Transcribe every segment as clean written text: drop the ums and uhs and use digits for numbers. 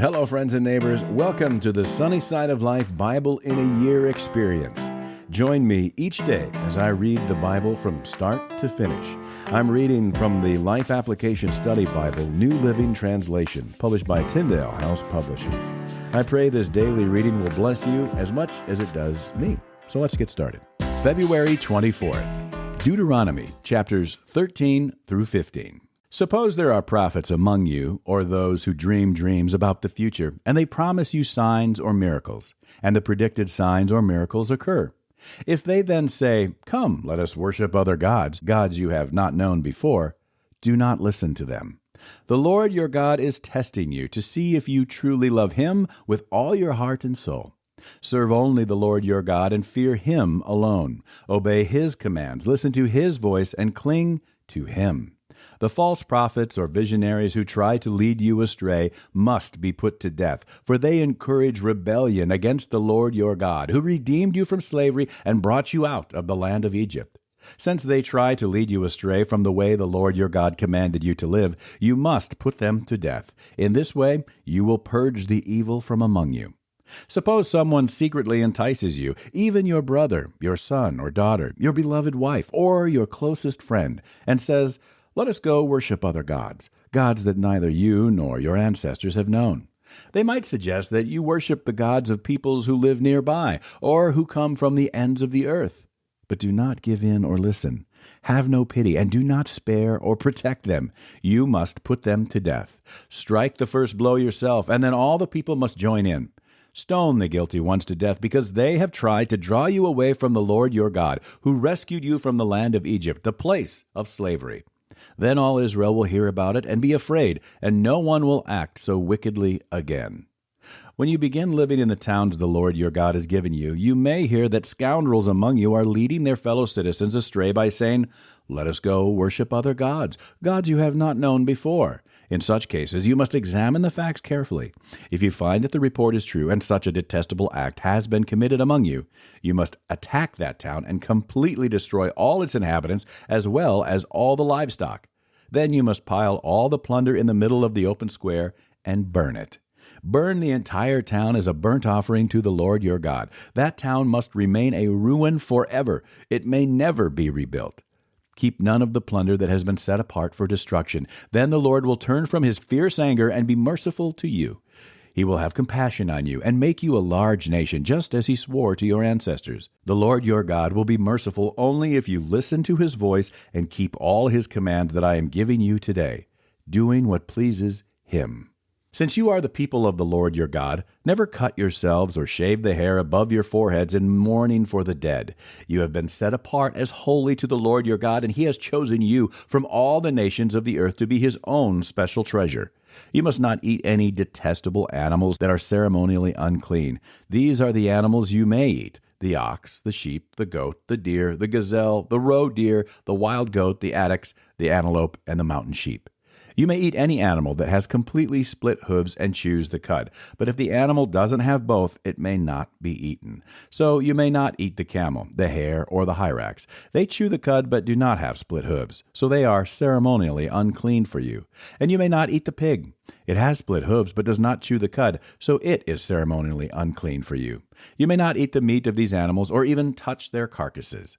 Hello, friends and neighbors. Welcome to the Sunny Side of Life Bible in a Year experience. Join me each day as I read the Bible from start to finish. I'm reading from the Life Application Study Bible, New Living Translation, published by Tyndale House Publishers. I pray this daily reading will bless you as much as it does me. So let's get started. February 24th, Deuteronomy chapters 13 through 15. Suppose there are prophets among you, or those who dream dreams about the future, and they promise you signs or miracles, and the predicted signs or miracles occur. If they then say, "Come, let us worship other gods, gods you have not known before," do not listen to them. The Lord your God is testing you to see if you truly love Him with all your heart and soul. Serve only the Lord your God and fear Him alone. Obey His commands, listen to His voice, and cling to Him. The false prophets or visionaries who try to lead you astray must be put to death, for they encourage rebellion against the Lord your God, who redeemed you from slavery and brought you out of the land of Egypt. Since they try to lead you astray from the way the Lord your God commanded you to live, you must put them to death. In this way, you will purge the evil from among you. Suppose someone secretly entices you, even your brother, your son or daughter, your beloved wife, or your closest friend, and says, "Let us go worship other gods, gods that neither you nor your ancestors have known." They might suggest that you worship the gods of peoples who live nearby, or who come from the ends of the earth. But do not give in or listen. Have no pity, and do not spare or protect them. You must put them to death. Strike the first blow yourself, and then all the people must join in. Stone the guilty ones to death, because they have tried to draw you away from the Lord your God, who rescued you from the land of Egypt, the place of slavery. Then all Israel will hear about it and be afraid, and no one will act so wickedly again. When you begin living in the towns the Lord your God has given you, you may hear that scoundrels among you are leading their fellow citizens astray by saying, "Let us go worship other gods, gods you have not known before." In such cases, you must examine the facts carefully. If you find that the report is true and such a detestable act has been committed among you, you must attack that town and completely destroy all its inhabitants as well as all the livestock. Then you must pile all the plunder in the middle of the open square and burn it. Burn the entire town as a burnt offering to the Lord your God. That town must remain a ruin forever. It may never be rebuilt. Keep none of the plunder that has been set apart for destruction. Then the Lord will turn from His fierce anger and be merciful to you. He will have compassion on you and make you a large nation, just as He swore to your ancestors. The Lord your God will be merciful only if you listen to His voice and keep all His commands that I am giving you today, doing what pleases Him. Since you are the people of the Lord your God, never cut yourselves or shave the hair above your foreheads in mourning for the dead. You have been set apart as holy to the Lord your God, and He has chosen you from all the nations of the earth to be His own special treasure. You must not eat any detestable animals that are ceremonially unclean. These are the animals you may eat: the ox, the sheep, the goat, the deer, the gazelle, the roe deer, the wild goat, the addax, the antelope, and the mountain sheep. You may eat any animal that has completely split hooves and chews the cud, but if the animal doesn't have both, it may not be eaten. So you may not eat the camel, the hare, or the hyrax. They chew the cud but do not have split hooves, so they are ceremonially unclean for you. And you may not eat the pig. It has split hooves but does not chew the cud, so it is ceremonially unclean for you. You may not eat the meat of these animals or even touch their carcasses.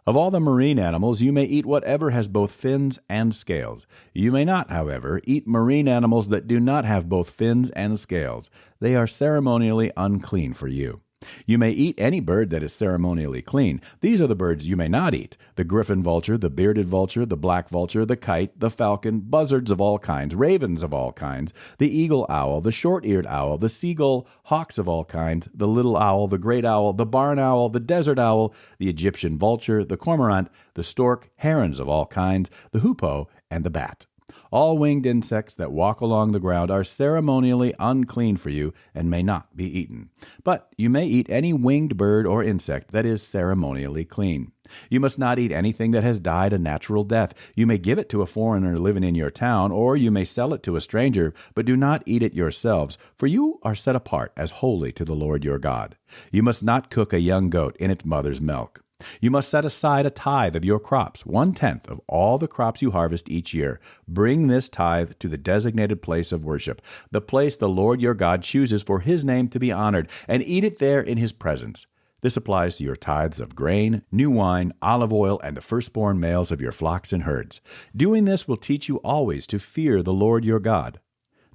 Of all the marine animals, you may eat whatever has both fins and scales. You may not, however, eat marine animals that do not have both fins and scales. They are ceremonially unclean for you. You may eat any bird that is ceremonially clean. These are the birds you may not eat: the griffin vulture, the bearded vulture, the black vulture, the kite, the falcon, buzzards of all kinds, ravens of all kinds, the eagle owl, the short-eared owl, the seagull, hawks of all kinds, the little owl, the great owl, the barn owl, the desert owl, the Egyptian vulture, the cormorant, the stork, herons of all kinds, the hoopoe, and the bat. All winged insects that walk along the ground are ceremonially unclean for you and may not be eaten. But you may eat any winged bird or insect that is ceremonially clean. You must not eat anything that has died a natural death. You may give it to a foreigner living in your town, or you may sell it to a stranger, but do not eat it yourselves, for you are set apart as holy to the Lord your God. You must not cook a young goat in its mother's milk. You must set aside a tithe of your crops, 1/10 of all the crops you harvest each year. Bring this tithe to the designated place of worship, the place the Lord your God chooses for his name to be honored, and eat it there in his presence. This applies to your tithes of grain, new wine, olive oil, and the firstborn males of your flocks and herds. Doing this will teach you always to fear the Lord your God.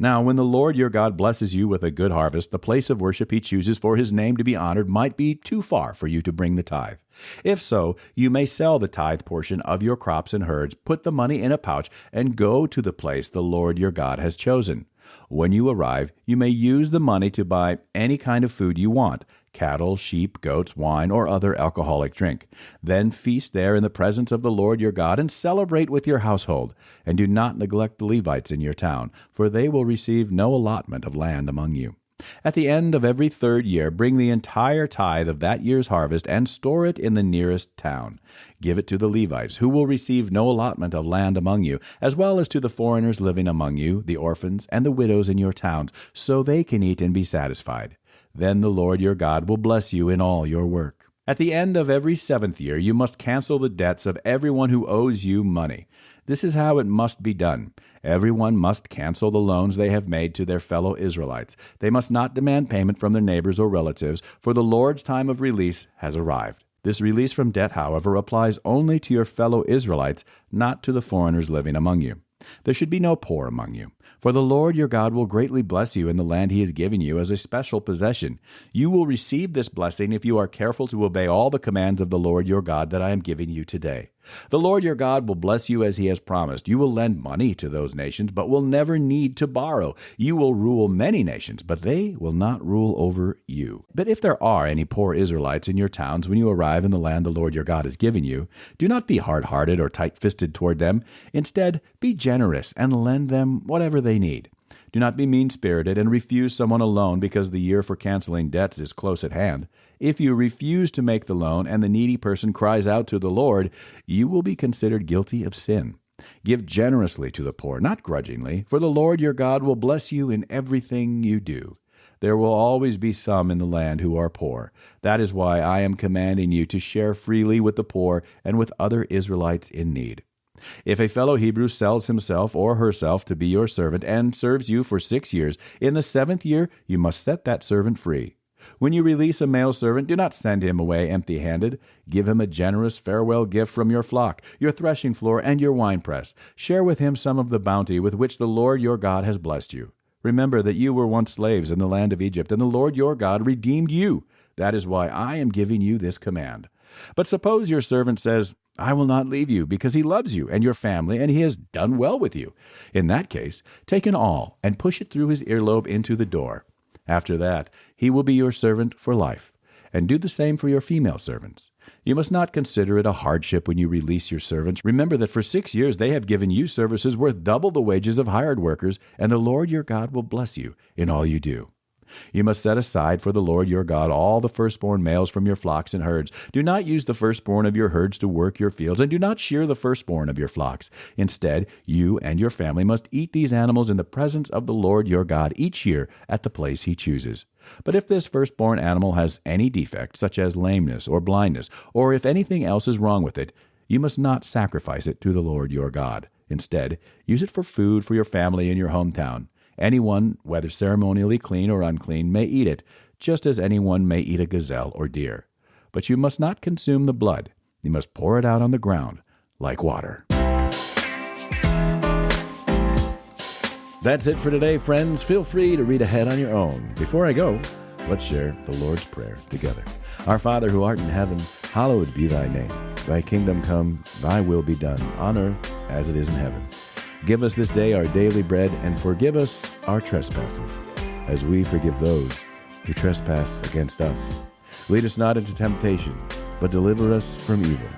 Now, when the Lord your God blesses you with a good harvest, the place of worship he chooses for his name to be honored might be too far for you to bring the tithe. If so, you may sell the tithe portion of your crops and herds, put the money in a pouch, and go to the place the Lord your God has chosen. When you arrive, you may use the money to buy any kind of food you want: cattle, sheep, goats, wine, or other alcoholic drink. Then feast there in the presence of the Lord your God and celebrate with your household. And do not neglect the Levites in your town, for they will receive no allotment of land among you. At the end of every 3rd year, bring the entire tithe of that year's harvest and store it in the nearest town. Give it to the Levites, who will receive no allotment of land among you, as well as to the foreigners living among you, the orphans, and the widows in your towns, so they can eat and be satisfied. Then the Lord your God will bless you in all your work. At the end of every 7th year, you must cancel the debts of everyone who owes you money. This is how it must be done. Everyone must cancel the loans they have made to their fellow Israelites. They must not demand payment from their neighbors or relatives, for the Lord's time of release has arrived. This release from debt, however, applies only to your fellow Israelites, not to the foreigners living among you. There should be no poor among you, for the Lord your God will greatly bless you in the land he has given you as a special possession. You will receive this blessing if you are careful to obey all the commands of the Lord your God that I am giving you today. The Lord your God will bless you as he has promised. You will lend money to those nations, but will never need to borrow. You will rule many nations, but they will not rule over you. But if there are any poor Israelites in your towns when you arrive in the land the Lord your God has given you, do not be hard-hearted or tight-fisted toward them. Instead, be generous and lend them whatever they need. Do not be mean-spirited and refuse someone a loan because the year for canceling debts is close at hand. If you refuse to make the loan and the needy person cries out to the Lord, you will be considered guilty of sin. Give generously to the poor, not grudgingly, for the Lord your God will bless you in everything you do. There will always be some in the land who are poor. That is why I am commanding you to share freely with the poor and with other Israelites in need. If a fellow Hebrew sells himself or herself to be your servant and serves you for 6 years, in the 7th year you must set that servant free. When you release a male servant, do not send him away empty-handed. Give him a generous farewell gift from your flock, your threshing floor, and your winepress. Share with him some of the bounty with which the Lord your God has blessed you. Remember that you were once slaves in the land of Egypt, and the Lord your God redeemed you. That is why I am giving you this command. But suppose your servant says, I will not leave you, because he loves you and your family, and he has done well with you. In that case, take an awl and push it through his earlobe into the door. After that, he will be your servant for life. And do the same for your female servants. You must not consider it a hardship when you release your servants. Remember that for 6 years they have given you services worth double the wages of hired workers, and the Lord your God will bless you in all you do. You must set aside for the Lord your God all the firstborn males from your flocks and herds. Do not use the firstborn of your herds to work your fields, and do not shear the firstborn of your flocks. Instead, you and your family must eat these animals in the presence of the Lord your God each year at the place he chooses. But if this firstborn animal has any defect, such as lameness or blindness, or if anything else is wrong with it, you must not sacrifice it to the Lord your God. Instead, use it for food for your family in your hometown. Anyone, whether ceremonially clean or unclean, may eat it, just as anyone may eat a gazelle or deer. But you must not consume the blood. You must pour it out on the ground like water. That's it for today, friends. Feel free to read ahead on your own. Before I go, let's share the Lord's Prayer together. Our Father who art in heaven, hallowed be thy name. Thy kingdom come, thy will be done, on earth as it is in heaven. Give us this day our daily bread, and forgive us our trespasses, as we forgive those who trespass against us. Lead us not into temptation, but deliver us from evil.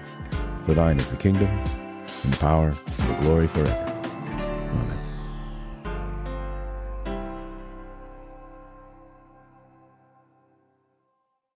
For thine is the kingdom, and the power, and the glory forever. Amen.